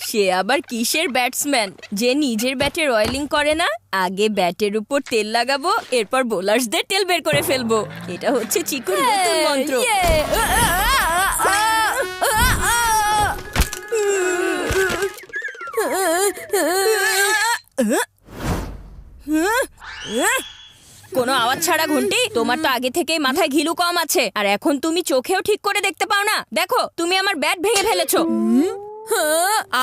সে আবার কিসের ব্যাটসম্যান যে নিজের ব্যাটে রয়েলিং করে না? আগে ব্যাটের উপর তেল লাগাবো, এরপর বোলার্সদের তেল বের করে ফেলবো। এটা হচ্ছে চিকুর নতুন মন্ত্র। কোনো আওয়াজ ছাড়া ঘন্টি, তোমার তো আগে থেকেই মাথায় ঘিলু কম আছে, আর এখন তুমি চোখেও ঠিক করে দেখতে পাও না। দেখো, তুমি আমার ব্যাট ভেঙে ফেলেছো।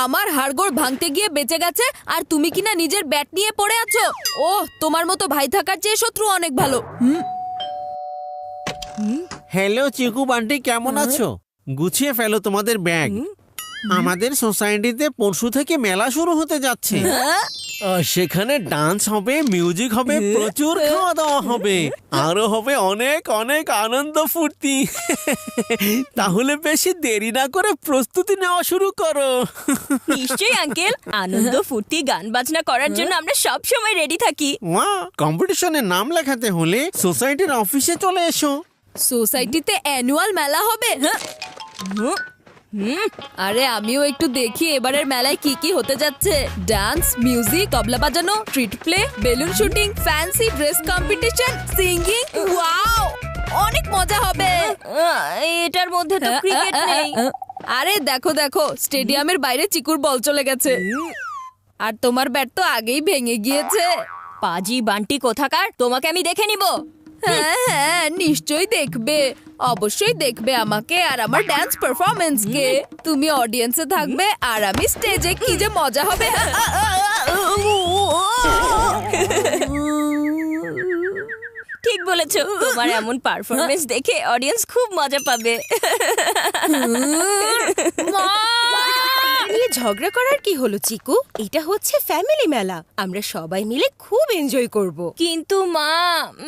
আমার হাড়গোড় ভাঙতে গিয়ে বেঁচে গেছে, আর তুমি কিনা নিজের ব্যাট নিয়ে পড়ে আছো। ও, তোমার মতো ভাই থাকার চেয়ে শত্রু অনেক ভালো। হ্যালো চিকু বান্টি, কেমন আছো? গুছিয়ে ফেলো তোমাদের ব্যাগ। আমাদের সোসাইটিতে পরশু থেকে মেলা শুরু হতে যাচ্ছে। সেখানে ডান্স হবে, মিউজিক হবে, প্রচুর খাওয়া দাওয়া হবে, আরো হবে অনেক অনেক আনন্দ ফুর্তি। তাহলে বেশি দেরি না করে প্রস্তুতি নেওয়া শুরু করো। নিশ্চয়ই আঙ্কেল, আনন্দ ফুর্তি গান বাজনা করার জন্য আমরা সব সময় রেডি থাকি। কম্পিটিশনে নাম লেখাতে হলে সোসাইটির অফিসে চলে এসো। সোসাইটিতে অ্যানুয়াল মেলা হবে? আরে আমিও একটু দেখি এবারের মেলায় কি কি হতে যাচ্ছে। ডান্স, মিউজিক, তবলা বাজানো, street play, balloon shooting, fancy dress competition, singing. Wow, অনেক মজা হবে। এটার মধ্যে তো ক্রিকেট নেই। আরে দেখো দেখো, স্টেডিয়ামের বাইরে চিকুর বল চলে গেছে, আর তোমার ব্যাট তো আগেই ভেঙে গিয়েছে। পাজি বান্টি কোথাকার, তোমাকে আমি দেখে নিব। হ্যাঁ হ্যাঁ, নিশ্চয়ই দেখবে, অবশ্যই দেখবে আমাকে আর আমার ডান্স পারফরম্যান্স কে। তুমি অডিয়েন্সে থাকবে আর আমি স্টেজে, কি যে মজা হবে। ঠিক বলেছো, তোমার এমন পারফরমেন্স দেখে অডিয়েন্স খুব মজা পাবে। নিয়ে ঝগড়া করার কি হলো চিকু? এটা হচ্ছে ফ্যামিলি মেলা, আমরা সবাই মিলে খুব এনজয় করব। কিন্তু মা,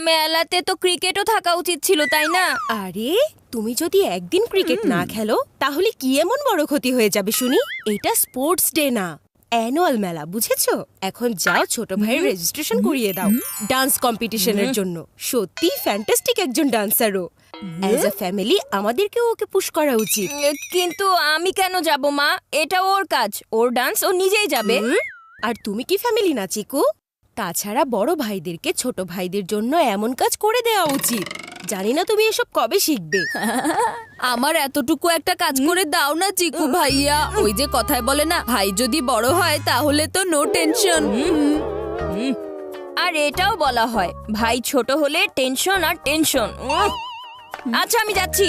মেলাতে তো ক্রিকেটও থাকা উচিত ছিল, তাই না? আরে তুমি যদি একদিন ক্রিকেট না খেলো তাহলে কি এমন বড় ক্ষতি হয়ে যাবে শুনি? এটা স্পোর্টস ডে না, অ্যানুয়াল মেলা, বুঝেছো? এখন যাও ছোট ভাইয়ের রেজিস্ট্রেশন করিয়ে দাও ডান্স কম্পিটিশনের জন্য। সত্যি ফ্যান্টাস্টিক একজন ডান্সারও। অ্যাজ আ ফ্যামিলি আমাদেরকেও ওকে পুশ করা উচিত। কিন্তু আমি কেন যাব মা? এটা ওর কাজ, ওর ডান্স ও নিজেই যাবে। আর তুমি কি ফ্যামিলি না চিকু? তাছাড়া বড় ভাইদেরকে ছোট ভাইদের জন্য এমন কাজ করে দেওয়া উচিত। জানি না তুমি এসব কবে শিখবে। আমার এতটুকু একটা কাজ করে দাও না চিকু ভাইয়া। ওই যে কথায় বলে না, ভাই যদি বড় হয় তাহলে তো নো টেনশন। আর এটাও বলা হয়, ভাই ছোট হলে টেনশন আর টেনশন। আচ্ছা, আমি যাচ্ছি।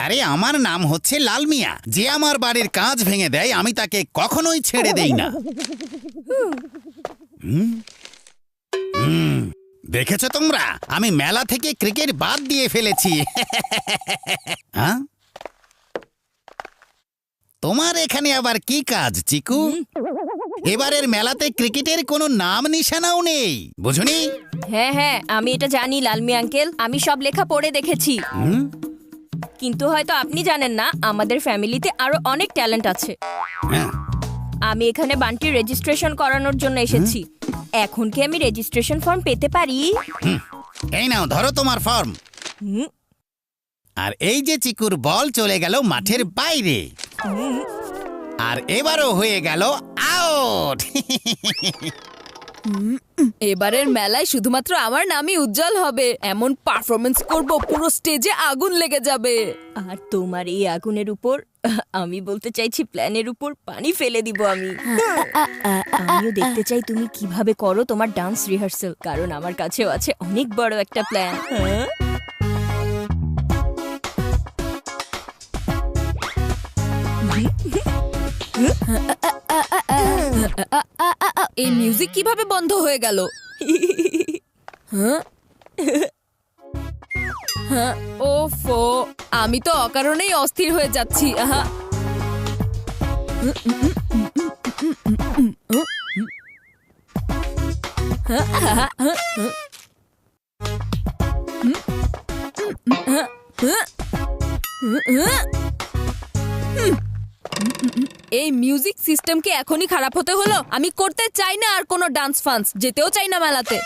আরে আমার নাম হচ্ছে লাল মিয়া। যে আমার বাড়ির কাজ ভেঙে দেয় আমি তাকে কখনোই ছেড়ে দেই না। দেখেছো তোমরা, আমি মেলা থেকে ক্রিকেট বাদ দিয়ে ফেলেছি। হ্যাঁ, তোমার এখানে আবার কি কাজ চিকু? এবারের মেলাতে ক্রিকেটের কোনো নাম নিশানাও নেই, বুঝুনি? হ্যাঁ হ্যাঁ, আমি এটা জানি লালমি আঙ্কেল, আমি সব লেখা পড়ে দেখেছি। কিন্তু হয়তো আপনি জানেন না, আমাদের ফ্যামিলিতে আরো অনেক ট্যালেন্ট আছে। আমি এখানে বান্টির রেজিস্ট্রেশন করানোর জন্য এসেছি। এখন কি আমি রেজিস্ট্রেশন ফর্ম পেতে পারি? এই নাও, ধরো তোমার ফর্ম। আর এই যে চিকুর বল চলে গেল মাঠের বাইরে, আর এবারও হয়ে গেল আউট। এবারের মেলায় শুধুমাত্র আমার নামই উজ্জ্বল হবে। এমন পারফরমেন্স করব, পুরো স্টেজে আগুন লেগে যাবে। আর তোমার এই আগুনের উপর, আমি বলতে চাইছি প্ল্যানের উপর পানি ফেলে দিব আমি। আমিও দেখতে চাই তুমি কিভাবে করো তোমার ডান্স রিহার্সাল, কারণ আমার কাছেও আছে অনেক বড় একটা প্ল্যান। এই মিউজিক কিভাবে বন্ধ হয়ে গেল? ওফো, আমি তো অকারণেই অস্থির হয়ে যাচ্ছি। এই মিউজিক সিস্টেমকে এখনই খারাপ হতে হলো। আমি করতে চাই না আর কোনো ডান্স ফান্স, যেতেও চাই না মেলাতে।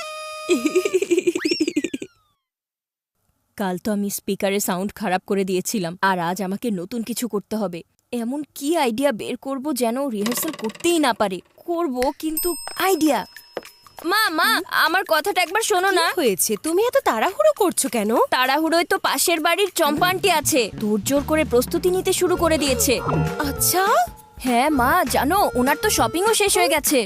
কাল তো আমি স্পিকারে সাউন্ড খারাপ করে দিয়েছিলাম, আর আজ আমাকে নতুন কিছু করতে হবে। এমন কি আইডিয়া বের করব যেন রিহার্সাল করতেই না পারে। করব কিন্তু আইডিয়া। মা মা আমার কথাটা একবার শোনো না। কি হয়েছে? তুমি এত তাড়াহুড়ো করছো কেন? তাড়াহুড়োয় তো পাশের বাড়ির চম্পা আন্টি আছে, তোর জোর করে প্রস্তুতি নিতে শুরু করে দিয়েছে। আচ্ছা, হ্যাঁ মা, জানো ওনার তো শপিংও শেষ হয়ে গেছে,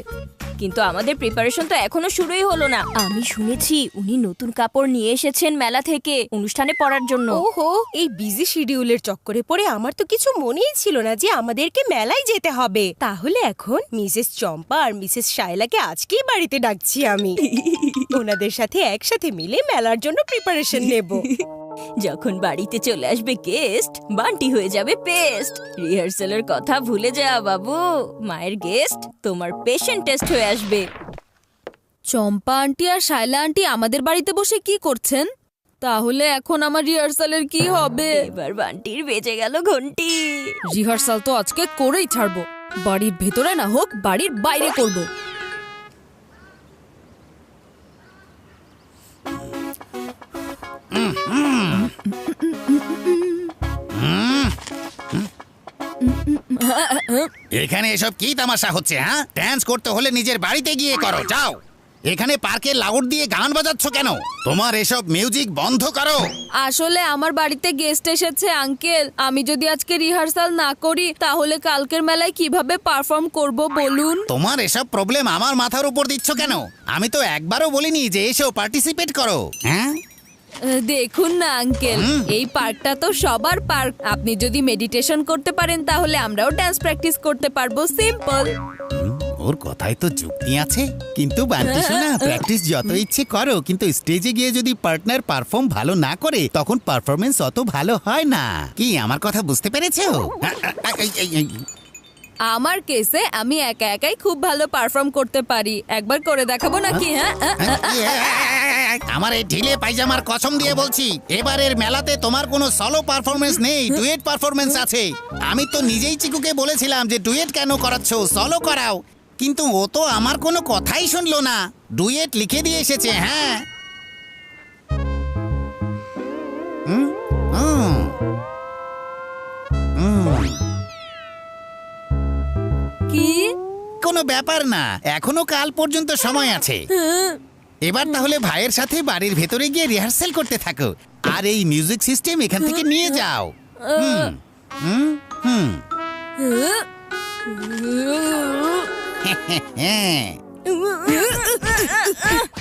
কিন্তু আমাদের প্রিপারেশন তো এখনো শুরুই হলো না। আমি শুনেছি উনি নতুন কাপড় নিয়ে এসেছেন মেলা থেকে অনুষ্ঠানে পরার জন্য। ওহো, এই বিজি শিডিউলের চক্করে পড়ে আমার তো কিছু মনেই ছিল না যে আমাদেরকে মেলায় যেতে হবে। তাহলে এখন মিসেস চম্পা আর মিসেস শায়লাকে আজকেই বাড়িতে ডাকছি আমি। ওনাদের সাথে একসাথে মিলে মেলার জন্য প্রিপারেশন নেব। যখন বাড়িতে চলে আসবে গেস্ট, বান্টি হয়ে যাবে পেস্ট। রিহার্সালের কথা ভুলে যা বাবু, মায়ের গেস্ট তোমার পেশেন্ট টেস্ট হয়ে আসবে। চম্পা আন্টি আর শায়লা আন্টি আমাদের বাড়িতে বসে কি করছেন? তাহলে এখন আমার রিহার্সালের কি হবে? এবার বান্টির বেজে গেল ঘন্টি। রিহার্সাল তো আজকে করেই ছাড়বো, বাড়ির ভেতরে না হোক বাড়ির বাইরে করব। এখানে এসব কি তামাশা হচ্ছে? হ্যাঁ, ড্যান্স করতে হলে নিজের বাড়িতে গিয়ে করো, যাও। এখানে পার্কে লাউড দিয়ে গান বাজাচ্ছ কেন? তোমার এসব মিউজিক বন্ধ করো। আসলে আমার বাড়িতে গেস্ট এসেছে আঙ্কেল। আমি যদি আজকে রিহার্সাল না করি তাহলে কালকের মেলায় কিভাবে পারফর্ম করব বলুন? তোমার এসব প্রবলেম আমার মাথার উপর দিচ্ছ কেন? আমি তো একবারও বলিনি যে এসো পার্টিসিপেট করো। হ্যাঁ, দেখুন না আঙ্কেল, এই পার্কটা তো সবার পার্ক। আপনি যদি মেডিটেশন করতে পারেন তাহলে আমরাও ডান্স প্র্যাকটিস করতে পারবো, সিম্পল। ওর কথাই তো যুক্তি আছে, কিন্তু বান্টি শোনা, প্র্যাকটিস যত ইচ্ছে করো, কিন্তু স্টেজে গিয়ে যদি পার্টনার পারফর্ম ভালো না করে তখন পারফরমেন্স অত ভালো হয় না। কি আমার কথা বুঝতে পেরেছো? আমার কেসে আমি একা একাই খুব ভালো পারফর্ম করতে পারি। একবার করে দেখাবো নাকি? হ্যাঁ, আমার এই ঢিলে পায়জামার কসম দিয়ে বলছি, এবারের মেলাতে তোমার কোনো সলো পারফরমেন্স নেই, ডুয়েট পারফরমেন্স আছে। আমি তো নিজেই চিকুকে বলেছিলাম যে ডুয়েট কেন করাচ্ছ, সলো করাও, কিন্তু ও তো আমার কোনো কথাই শুনলো না, ডুয়েট লিখে দিয়ে এসেছে। হ্যাঁ, কি? কোনো ব্যাপার না, এখনো কাল পর্যন্ত সময় আছে। এবার তাহলে ভাইয়ের সাথে বাড়ির ভেতরে গিয়ে রিহার্সাল করতে থাকো, আর এই মিউজিক সিস্টেম এখান থেকে নিয়ে যাও।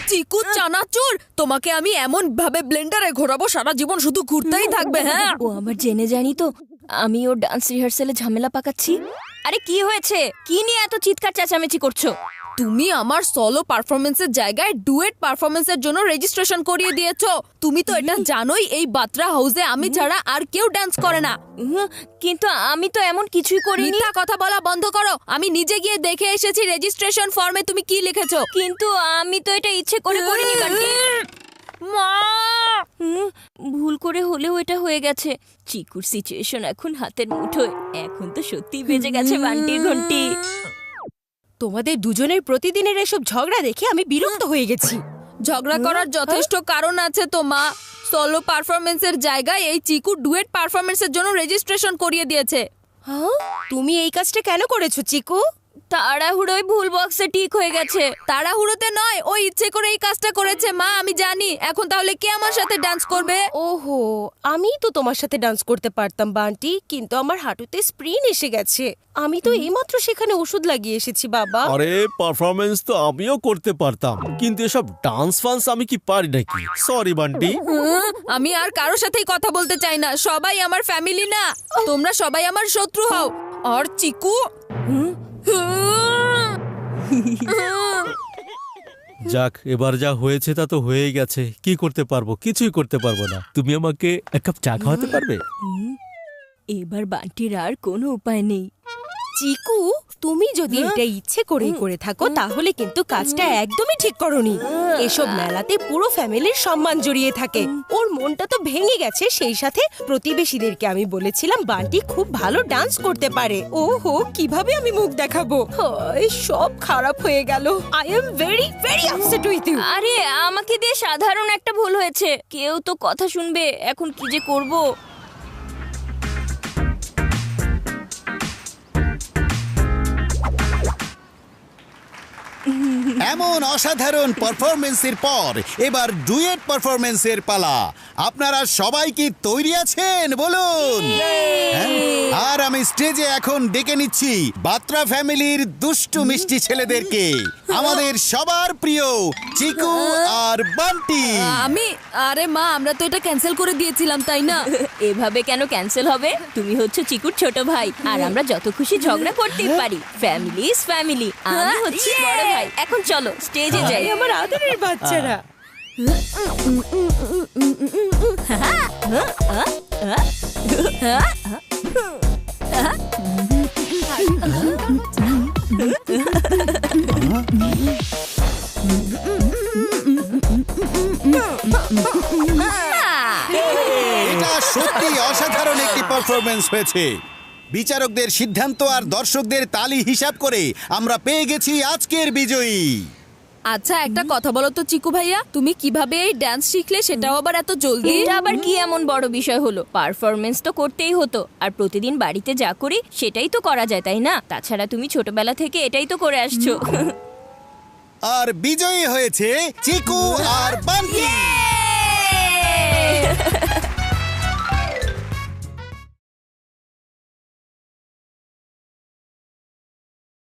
চিকু চানাচুর, তোমাকে আমি এমন ভাবে ব্লেন্ডারে ঘোরাবো সারা জীবন শুধু ঘুরতেই থাকবে। হ্যাঁ, ও আমার জেনে জানি তো আমি ওর ডান্স রিহার্সালে ঝামেলা পাকাচ্ছি। আরে কি হয়েছে? কি নিয়ে এত চিৎকার চেঁচামেচি করছো? তুমি আমার সলো পারফরমেন্সের জায়গায় ডুয়েট পারফরমেন্সের জন্য রেজিস্ট্রেশন করিয়ে দিয়েছো। তুমি তো এটা জানোই এই বাত্রা হাউসে আমি ছাড়া আর কেউ ডান্স করে না। কিন্তু আমি তো এমন কিছুই করিনি। মিথ্যা কথা বলা বন্ধ করো। আমি নিজে গিয়ে দেখে এসেছি রেজিস্ট্রেশন ফর্মে তুমি কি লিখেছো। কিন্তু আমি তো এটা ইচ্ছে করে করিনি কান্টি। মা, ভুল করে হলেও এটা হয়ে গেছে। চিকুর সিচুয়েশন এখন হাতের মুঠোয়। এখন তো সত্যিই বেজে গেছে বান্টির ঘন্টি। তোমাদের দুজনের প্রতিদিনের এসব ঝগড়া দেখে আমি বিরক্ত হয়ে গেছি। ঝগড়া করার যথেষ্ট কারণ আছে তো মা। সলো পারফরমেন্সের জায়গায় এই চিকু ডুয়েট পারফরমেন্সের জন্য রেজিস্ট্রেশন করিয়ে দিয়েছে। হ্যাঁ, তুমি এই কাজটা কেন করেছো চিকু? তাড়াহুড়োয় ভুল বক্সে ঠিক হয়ে গেছে। তাড়াহুড়োতে নয়, ও ইচ্ছে করে এই কাজটা করেছে মা, আমি জানি। এখন তাহলে কে আমার সাথে ডান্স করবে? ওহো, আমি তো তোমার সাথে ডান্স করতে পারতাম বান্টি, কিন্তু আমার হাঁটুতে স্প্রিন এসে গেছে। আমি তো এইমাত্র সেখানে ওষুধ লাগিয়ে এসেছি বাবা। আরে পারফরমেন্স তো আমিও করতে পারতাম, কিন্তু এসব ডান্স ফান্স আমি কি পারি নাকি? সরি বান্টি। আমি আর কারোর সাথেই কথা বলতে চাই না। সবাই আমার ফ্যামিলি না, তোমরা সবাই আমার শত্রু হও। আর চিকু, যাক, এবার যা হয়েছে তা তো হয়েই গেছে। কি করতে পারবো? কিছুই করতে পারবো না। তুমি আমাকে এক কাপ চা খাওয়াতে পারবে? এবার বান্টির আর কোনো উপায় নেই। চিকু, তুমি যদি এটা ইচ্ছে করেই করে থাকো তাহলে কিন্তু কাজটা একদমই ঠিক করোনি। এসব মেলাতে পুরো ফ্যামিলির সম্মান জড়িয়ে থাকে। ওর মনটা তো ভেঙে গেছে, সেই সাথে প্রতিবেশীদেরকে আমি বলেছিলাম বান্টি খুব ভালো ডান্স করতে পারে। ওহো, কিভাবে আমি মুখ দেখাবো? হায়, সব খারাপ হয়ে গেল। I am very very upset with you. আরে আমাকে দিয়ে সাধারণ একটা ভুল হয়েছে, কেউ তো কথা শুনবে। এখন কি যে করব? এমন অসাধারণ পারফরমেন্সের পর এবার ডুয়েট পারফরমেন্সের পালা। আপনারা সবাই কি তৈরি আছেন বলুন? হ্যাঁ? আর আমি স্টেজে এখন ডেকে নিচ্ছি বাত্রা ফ্যামিলির দুষ্টু মিষ্টি ছেলেদেরকে, আমাদের সবার প্রিয় চিকু আর বান্টি। আরে মা, আমরা তো এটা ক্যান্সেল করে দিয়েছিলাম, তাই না? এভাবে কেন ক্যান্সেল হবে? তুমি হচ্ছে চিকুর ছোট ভাই, আর আমরা যত খুশি ঝগড়া করতেই পারি। Family is family. আমি হচ্ছি বড় ভাই। এখন চলো স্টেজে যাই। এই আমার আদরের বাচ্চারা। এটা সত্যি অসাধারণ একটি পারফরমেন্স হয়েছে। বিচারকদের সিদ্ধান্ত আর দর্শকদের তালি হিসাব করে আমরা পেয়ে গেছি আজকের বিজয়ী। আচ্ছা, একটা কথা বলো তো চিকু ভাইয়া, তুমি কিভাবে এই ডান্স শিখলে, সেটাও আবার এত জলদি? এটা আবার কি এমন বড় বিষয় হলো? পারফরমেন্স তো করতেই হতো, আর প্রতিদিন বাড়িতে যা করি সেটাই তো করা যায়, তাই না? তাছাড়া তুমি ছোটবেলা থেকে এটাই তো করে আসছো। আর বিজয়ী হয়েছে চিকু আর বান্টি।